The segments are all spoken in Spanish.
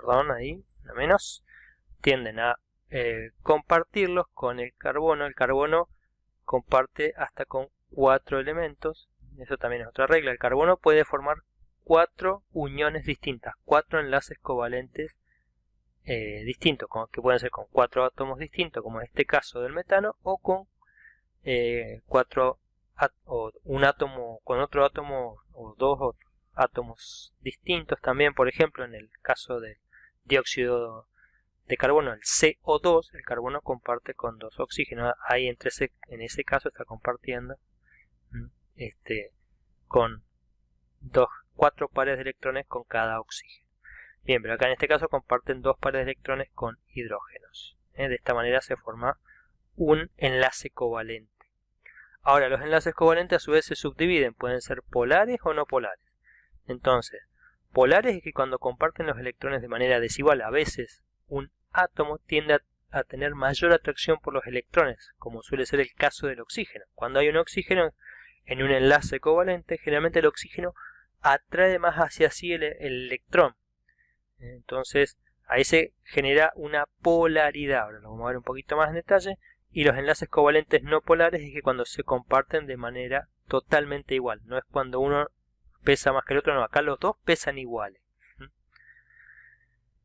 perdón, ahí, a menos, tienden a compartirlos con el carbono. El carbono comparte hasta con 4 elementos. Eso también es otra regla. El carbono puede formar 4 uniones distintas, 4 enlaces covalentes distintos, que pueden ser con 4 átomos distintos, como en este caso del metano, o con un átomo con otro átomo, o 2 átomos distintos también. Por ejemplo, en el caso del dióxido de carbono, el CO2, el carbono comparte con 2 oxígenos. Ahí en ese caso está compartiendo con 4 pares de electrones con cada oxígeno. Bien, pero acá en este caso comparten 2 pares de electrones con hidrógenos. De esta manera se forma un enlace covalente. Ahora, los enlaces covalentes a su vez se subdividen, pueden ser polares o no polares. Entonces, polares es que cuando comparten los electrones de manera desigual, a veces un átomo tiende a tener mayor atracción por los electrones, como suele ser el caso del oxígeno. Cuando hay un oxígeno en un enlace covalente, generalmente el oxígeno atrae más hacia sí el electrón. Entonces, ahí se genera una polaridad. Ahora lo vamos a ver un poquito más en detalle. Y los enlaces covalentes no polares es que cuando se comparten de manera totalmente igual. No es cuando uno pesa más que el otro, no. Acá los dos pesan iguales.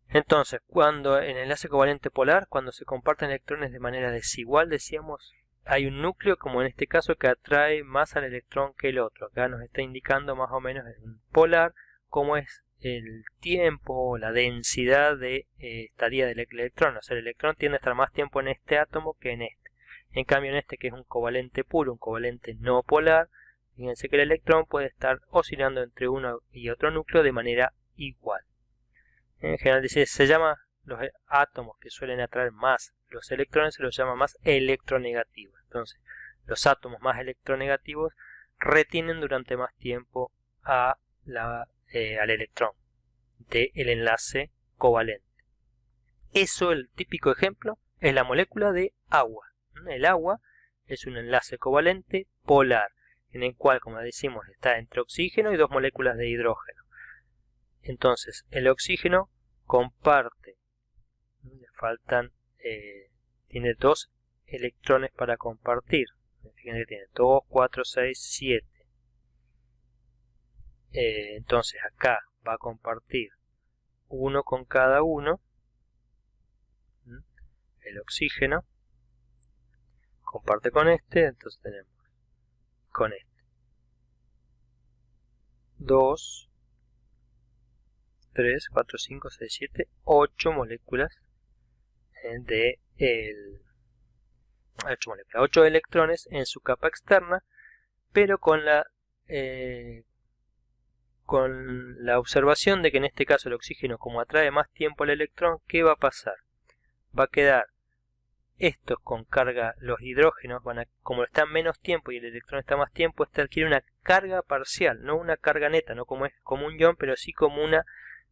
Entonces, cuando en el enlace covalente polar, cuando se comparten electrones de manera desigual, decíamos, hay un núcleo, como en este caso, que atrae más al electrón que el otro. Acá nos está indicando más o menos en un polar cómo es el tiempo o la densidad de estadía del electrón. O sea, el electrón tiende a estar más tiempo en este átomo que en este. En cambio, en este, que es un covalente puro, un covalente no polar, fíjense que el electrón puede estar oscilando entre uno y otro núcleo de manera igual. En general se llama los átomos que suelen atraer más los electrones, se los llama más electronegativos. Entonces, los átomos más electronegativos retienen durante más tiempo al electrón del enlace covalente. Eso, el típico ejemplo, es la molécula de agua. El agua es un enlace covalente polar, en el cual, como decimos, está entre oxígeno y 2 moléculas de hidrógeno. Entonces, el oxígeno comparte, le faltan, tiene 2 electrones para compartir. Fíjense que tiene 2, 4, 6, 7. Entonces acá va a compartir uno con cada uno. El oxígeno comparte con este, entonces tenemos con este 2, 3, 4, 5, 6, 7, 8 moléculas de 8 electrones en su capa externa, pero con la observación de que en este caso el oxígeno, como atrae más tiempo al electrón, ¿qué va a pasar? Va a quedar estos con carga, los hidrógenos, como están menos tiempo y el electrón está más tiempo, este adquiere una carga parcial, no una carga neta, no como un ion, pero sí como una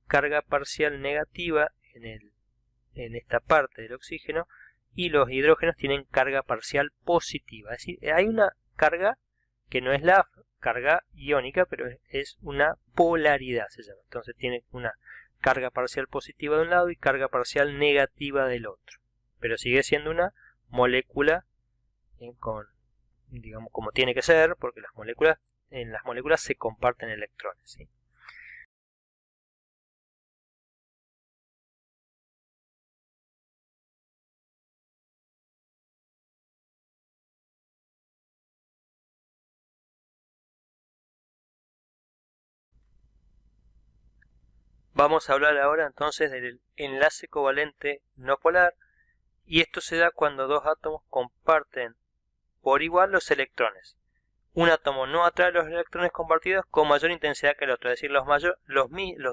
carga parcial negativa en esta parte del oxígeno, y los hidrógenos tienen carga parcial positiva. Es decir, hay una carga que no es la carga iónica, pero es una polaridad, se llama. Entonces tiene una carga parcial positiva de un lado y carga parcial negativa del otro. Pero sigue siendo una molécula digamos, como tiene que ser, porque en las moléculas se comparten electrones, ¿sí? Vamos a hablar ahora entonces del enlace covalente no polar, y esto se da cuando 2 átomos comparten por igual los electrones. Un átomo no atrae los electrones compartidos con mayor intensidad que el otro, es decir, los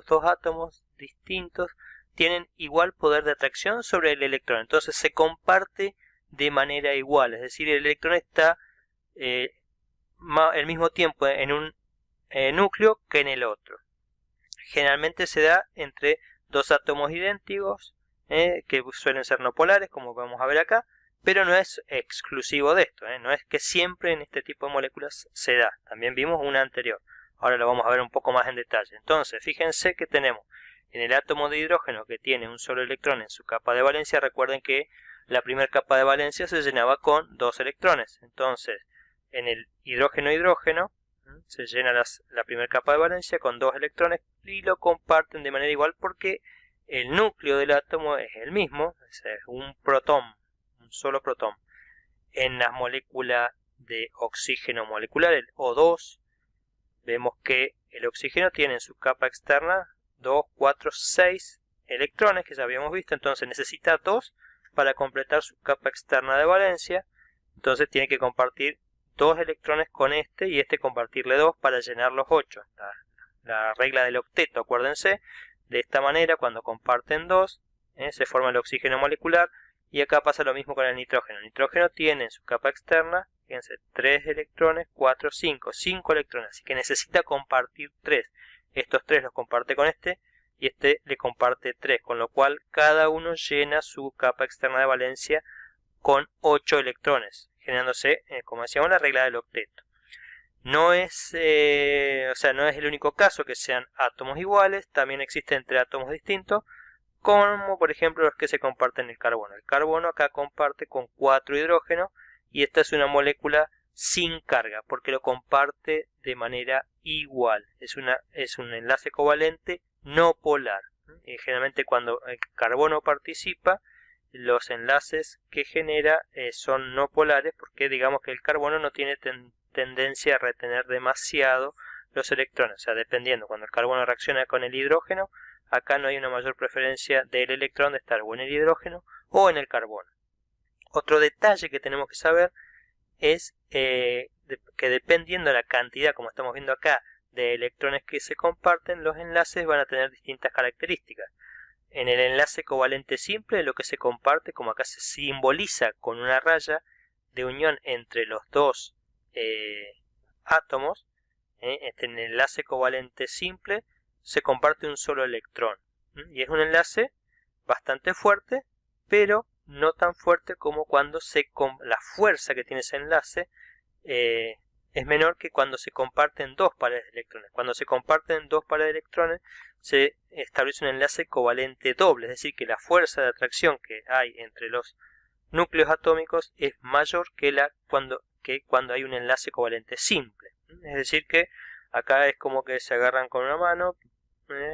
2 átomos distintos tienen igual poder de atracción sobre el electrón, entonces se comparte de manera igual, es decir, el electrón está al mismo tiempo en un núcleo que en el otro. Generalmente se da entre 2 átomos idénticos, que suelen ser no polares, como vamos a ver acá, pero no es exclusivo de esto, no es que siempre en este tipo de moléculas se da. También vimos una anterior, ahora lo vamos a ver un poco más en detalle. Entonces, fíjense que tenemos En el átomo de hidrógeno que tiene un solo electrón en su capa de valencia, recuerden que la primera capa de valencia se llenaba con 2 electrones. Entonces, en el hidrógeno-hidrógeno se llena la primera capa de valencia con 2 electrones y lo comparten de manera igual porque el núcleo del átomo es el mismo, es un protón, un solo protón. En la molécula de oxígeno molecular, el O2, vemos que el oxígeno tiene en su capa externa 2, 4, 6 electrones que ya habíamos visto, entonces necesita 2 para completar su capa externa de valencia, entonces tiene que compartir 2 electrones con este y este compartirle 2 para llenar los 8. La regla del octeto, acuérdense, de esta manera cuando comparten 2 se forma el oxígeno molecular y acá pasa lo mismo con el nitrógeno. El nitrógeno tiene en su capa externa, fíjense, 3 electrones, 4, 5 electrones, así que necesita compartir 3. Estos 3 los comparte con este y este le comparte 3, con lo cual cada uno llena su capa externa de valencia con 8 electrones, generándose, como decíamos, la regla del octeto. No es, no es el único caso que sean átomos iguales, también existe entre átomos distintos, como por ejemplo los que se comparten el carbono. El carbono acá comparte con 4 hidrógenos y esta es una molécula sin carga porque lo comparte de manera igual. Es un enlace covalente no polar. Y generalmente cuando el carbono participa, los enlaces que genera son no polares porque digamos que el carbono no tiene tendencia a retener demasiado los electrones. O sea, dependiendo, cuando el carbono reacciona con el hidrógeno, acá no hay una mayor preferencia del electrón de estar o en el hidrógeno o en el carbono. Otro detalle que tenemos que saber es que dependiendo de la cantidad, como estamos viendo acá, de electrones que se comparten, los enlaces van a tener distintas características. En el enlace covalente simple, lo que se comparte, como acá se simboliza con una raya de unión entre los dos átomos, en el enlace covalente simple se comparte un solo electrón. Y es un enlace bastante fuerte, pero no tan fuerte como cuando la fuerza que tiene ese enlace es menor que cuando se comparten 2 pares de electrones. Cuando se comparten 2 pares de electrones se establece un enlace covalente doble, es decir, que la fuerza de atracción que hay entre los núcleos atómicos es mayor que cuando hay un enlace covalente simple. Es decir, que acá es como que se agarran con una mano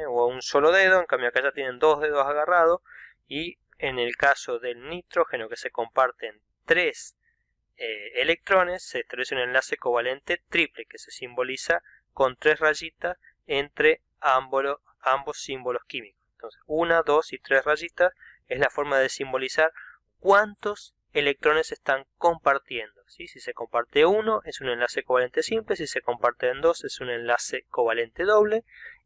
o un solo dedo, en cambio acá ya tienen 2 dedos agarrados, y en el caso del nitrógeno que se comparten 3 electrones, se establece un enlace covalente triple que se simboliza con 3 rayitas entre ambos símbolos químicos. Entonces 1, 2 y 3 rayitas es la forma de simbolizar cuántos electrones se están compartiendo. ¿Sí? Si se comparte 1 es un enlace covalente simple, si se comparten 2 es un enlace covalente doble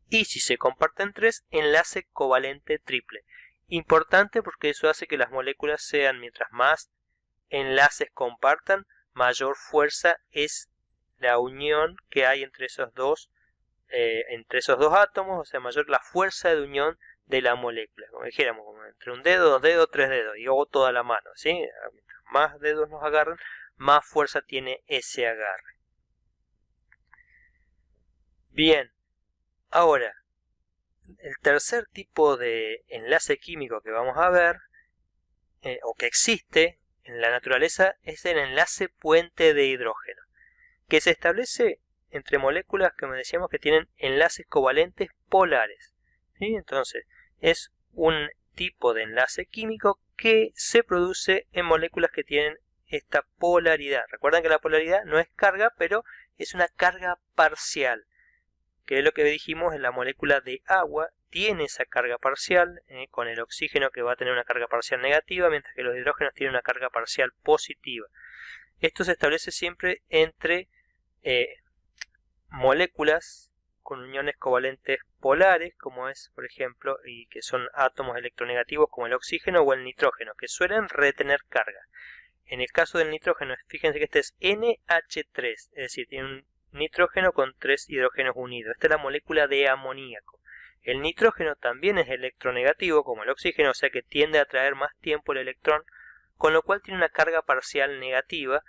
y si se comparten 3, enlace covalente triple. Importante porque eso hace que las moléculas sean, mientras más enlaces compartan, mayor fuerza es la unión que hay entre esos dos átomos, o sea, mayor la fuerza de unión de la molécula, como dijéramos, entre un dedo, 2 dedos, 3 dedos, y luego toda la mano, ¿sí? Mientras más dedos nos agarran, más fuerza tiene ese agarre. Bien, ahora, el tercer tipo de enlace químico que vamos a ver, o que existe en la naturaleza, es el enlace puente de hidrógeno, que se establece entre moléculas que decíamos que tienen enlaces covalentes polares. ¿Sí? Entonces, es un tipo de enlace químico que se produce en moléculas que tienen esta polaridad. Recuerden que la polaridad no es carga, pero es una carga parcial, que es lo que dijimos en la molécula de agua, tiene esa carga parcial, con el oxígeno que va a tener una carga parcial negativa, mientras que los hidrógenos tienen una carga parcial positiva. Esto se establece siempre entre moléculas con uniones covalentes polares, como es, por ejemplo, y que son átomos electronegativos como el oxígeno o el nitrógeno, que suelen retener carga. En el caso del nitrógeno, fíjense que este es NH3, es decir, tiene un nitrógeno con 3 hidrógenos unidos. Esta es la molécula de amoníaco. El nitrógeno también es electronegativo como el oxígeno, o sea que tiende a atraer más tiempo el electrón, con lo cual tiene una carga parcial negativa,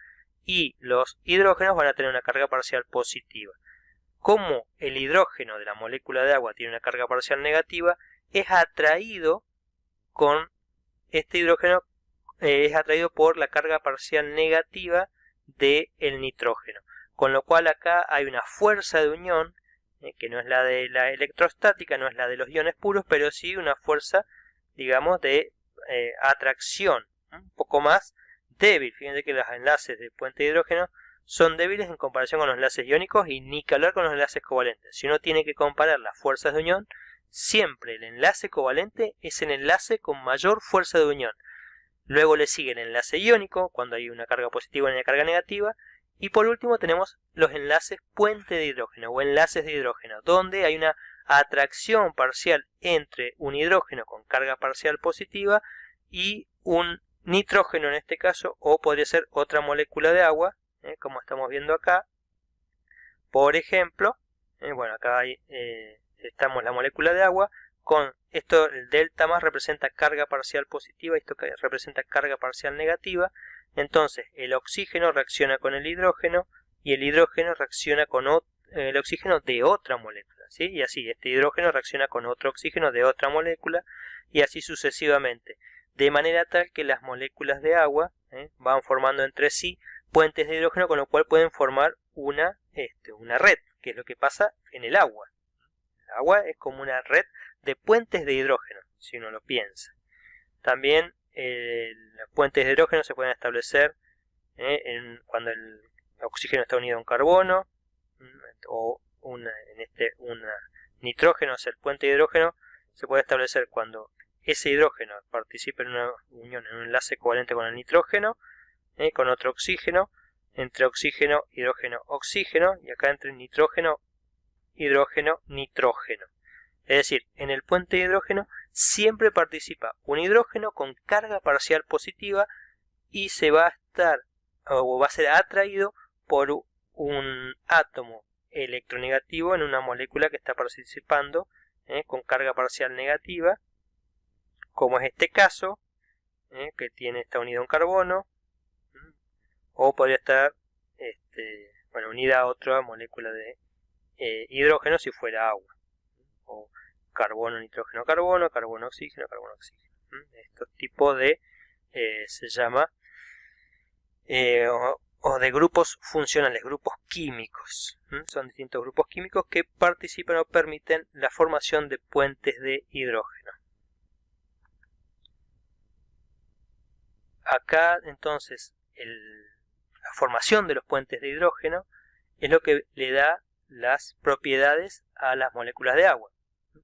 y los hidrógenos van a tener una carga parcial positiva. Como el hidrógeno de la molécula de agua tiene una carga parcial negativa, es atraído con este hidrógeno, es atraído por la carga parcial negativa del nitrógeno. Con lo cual acá hay una fuerza de unión, que no es la de la electrostática, no es la de los iones puros, pero sí una fuerza, digamos, de atracción, un poco más débil. Fíjense que los enlaces de puente de hidrógeno son débiles en comparación con los enlaces iónicos y ni que hablar con los enlaces covalentes. Si uno tiene que comparar las fuerzas de unión, siempre el enlace covalente es el enlace con mayor fuerza de unión. Luego le sigue el enlace iónico, cuando hay una carga positiva y una carga negativa. Y por último tenemos los enlaces puente de hidrógeno o enlaces de hidrógeno, donde hay una atracción parcial entre un hidrógeno con carga parcial positiva y un nitrógeno en este caso, o podría ser otra molécula de agua, como estamos viendo acá. Por ejemplo, bueno, acá hay, estamos la molécula de agua, con esto el delta más representa carga parcial positiva, esto representa carga parcial negativa. Entonces el oxígeno reacciona con el hidrógeno y el hidrógeno reacciona con el oxígeno de otra molécula, ¿sí? Y así, este hidrógeno reacciona con otro oxígeno de otra molécula y así sucesivamente, de manera tal que las moléculas de agua van formando entre sí puentes de hidrógeno, con lo cual pueden formar una red, que es lo que pasa en el agua. El agua es como una red de puentes de hidrógeno, si uno lo piensa. También los puentes de hidrógeno se pueden establecer cuando el oxígeno está unido a un carbono o un nitrógeno. O sea, el puente de hidrógeno se puede establecer cuando ese hidrógeno participa en una unión, en un enlace covalente con el nitrógeno, con otro oxígeno, entre oxígeno, hidrógeno, oxígeno, y acá entre nitrógeno, hidrógeno, nitrógeno. Es decir, en el puente de hidrógeno siempre participa un hidrógeno con carga parcial positiva y se va a estar o va a ser atraído por un átomo electronegativo en una molécula que está participando con carga parcial negativa, como es este caso, que está unido a un carbono, o podría estar unida a otra molécula de hidrógeno si fuera agua, o carbono, nitrógeno, carbono, carbono, oxígeno, carbono, oxígeno. Estos tipos de se llama o de grupos funcionales, grupos químicos. Son distintos grupos químicos que participan o permiten la formación de puentes de hidrógeno. Acá entonces la formación de los puentes de hidrógeno es lo que le da las propiedades a las moléculas de agua,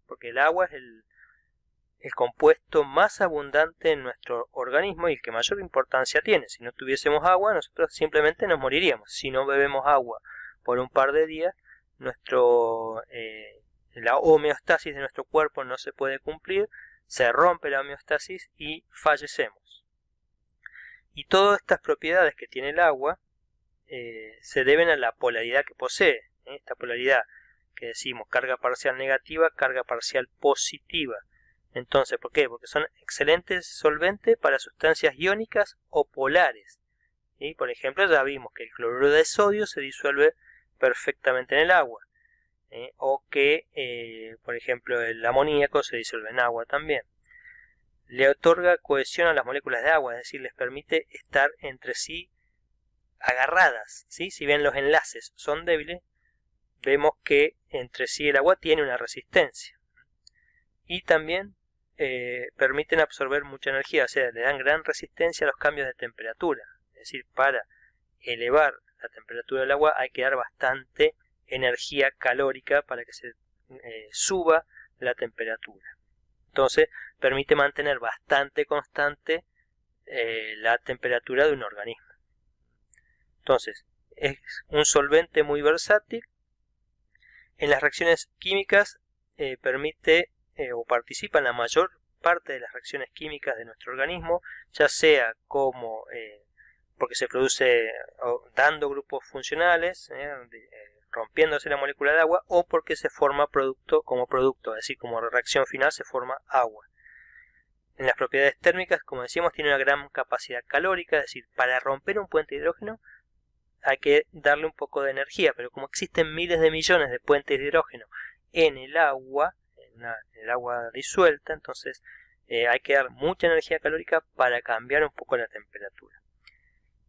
porque el agua es el compuesto más abundante en nuestro organismo y el que mayor importancia tiene. Si no tuviésemos agua, nosotros simplemente nos moriríamos. Si no bebemos agua por un par de días, la homeostasis de nuestro cuerpo no se puede cumplir, se rompe la homeostasis y fallecemos. Y todas estas propiedades que tiene el agua se deben a la polaridad que posee. Esta polaridad que decimos carga parcial negativa, carga parcial positiva. Entonces, ¿por qué? Porque son excelentes solventes para sustancias iónicas o polares. ¿Sí? Por ejemplo, ya vimos que el cloruro de sodio se disuelve perfectamente en el agua. O que, por ejemplo, el amoníaco se disuelve en agua también. Le otorga cohesión a las moléculas de agua, es decir, les permite estar entre sí agarradas. ¿Sí? Si bien los enlaces son débiles, vemos que entre sí el agua tiene una resistencia. Y también permiten absorber mucha energía, o sea, le dan gran resistencia a los cambios de temperatura. Es decir, para elevar la temperatura del agua hay que dar bastante energía calórica para que se suba la temperatura. Entonces, permite mantener bastante constante la temperatura de un organismo. Entonces, es un solvente muy versátil. En las reacciones químicas permite o participa en la mayor parte de las reacciones químicas de nuestro organismo, ya sea como porque se produce dando grupos funcionales, rompiéndose la molécula de agua, o porque se forma como producto, es decir, como reacción final se forma agua. En las propiedades térmicas, como decíamos, tiene una gran capacidad calórica, es decir, para romper un puente de hidrógeno hay que darle un poco de energía, pero como existen miles de millones de puentes de hidrógeno en el agua, el agua disuelta, entonces hay que dar mucha energía calórica para cambiar un poco la temperatura.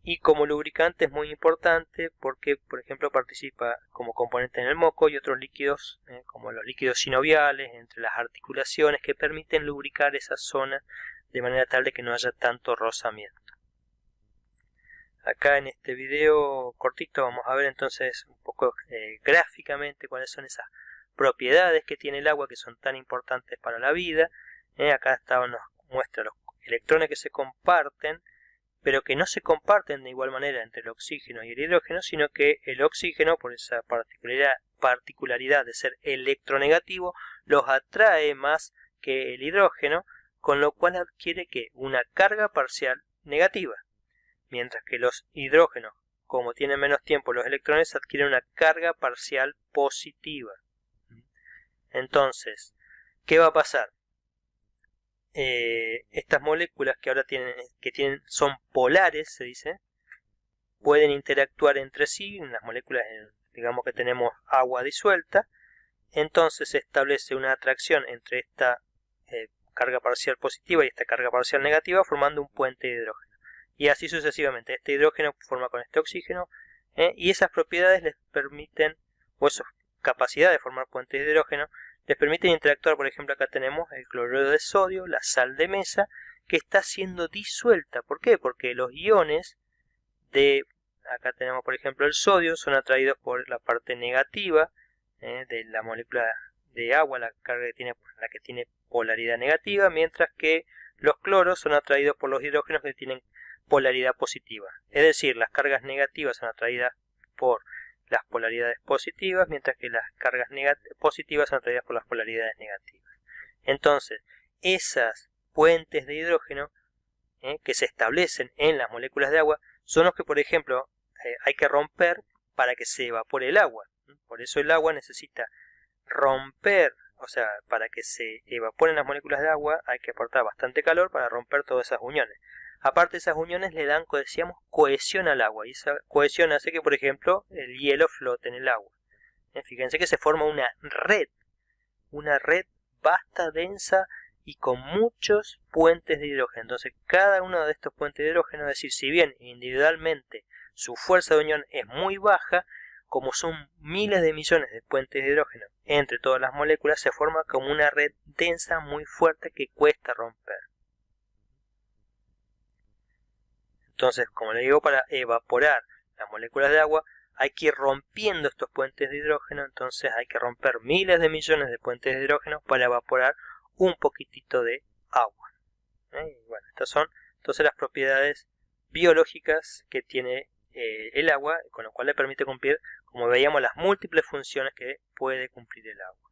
Y como lubricante es muy importante porque, por ejemplo, participa como componente en el moco y otros líquidos, como los líquidos sinoviales, entre las articulaciones, que permiten lubricar esa zona de manera tal de que no haya tanto rozamiento. Acá en este video cortito vamos a ver entonces un poco gráficamente cuáles son esas propiedades que tiene el agua que son tan importantes para la vida. Acá nos muestra los electrones que se comparten, pero que no se comparten de igual manera entre el oxígeno y el hidrógeno, sino que el oxígeno, por esa particularidad de ser electronegativo, los atrae más que el hidrógeno, con lo cual adquiere una carga parcial negativa, mientras que los hidrógenos, como tienen menos tiempo los electrones, adquieren una carga parcial positiva. Entonces, ¿qué va a pasar? Estas moléculas que ahora son polares, se dice, pueden interactuar entre sí. En las moléculas, digamos que tenemos agua disuelta, entonces se establece una atracción entre esta carga parcial positiva y esta carga parcial negativa, formando un puente de hidrógeno, y así sucesivamente. Este hidrógeno forma con este oxígeno, y esas propiedades les permiten, o esas capacidades de formar puentes de hidrógeno, les permiten interactuar. Por ejemplo, acá tenemos el cloruro de sodio, la sal de mesa, que está siendo disuelta. ¿Por qué? Porque los iones acá tenemos por ejemplo el sodio, son atraídos por la parte negativa de la molécula de agua, la que tiene polaridad negativa, mientras que los cloros son atraídos por los hidrógenos que tienen polaridad positiva. Es decir, las cargas negativas son atraídas por las polaridades positivas, mientras que las cargas positivas son atraídas por las polaridades negativas. Entonces, esas puentes de hidrógeno que se establecen en las moléculas de agua son los que, por ejemplo, hay que romper para que se evapore el agua. Por eso el agua necesita romper, o sea, para que se evaporen las moléculas de agua hay que aportar bastante calor para romper todas esas uniones. Aparte, esas uniones le dan, como decíamos, cohesión al agua, y esa cohesión hace que, por ejemplo, el hielo flote en el agua. Fíjense que se forma una red vasta, densa y con muchos puentes de hidrógeno. Entonces, cada uno de estos puentes de hidrógeno, es decir, si bien individualmente su fuerza de unión es muy baja, como son miles de millones de puentes de hidrógeno entre todas las moléculas, se forma como una red densa muy fuerte que cuesta romper. Entonces, como le digo, para evaporar las moléculas de agua hay que ir rompiendo estos puentes de hidrógeno. Entonces hay que romper miles de millones de puentes de hidrógeno para evaporar un poquitito de agua. Y bueno, estas son entonces las propiedades biológicas que tiene el agua, con lo cual le permite cumplir, como veíamos, las múltiples funciones que puede cumplir el agua.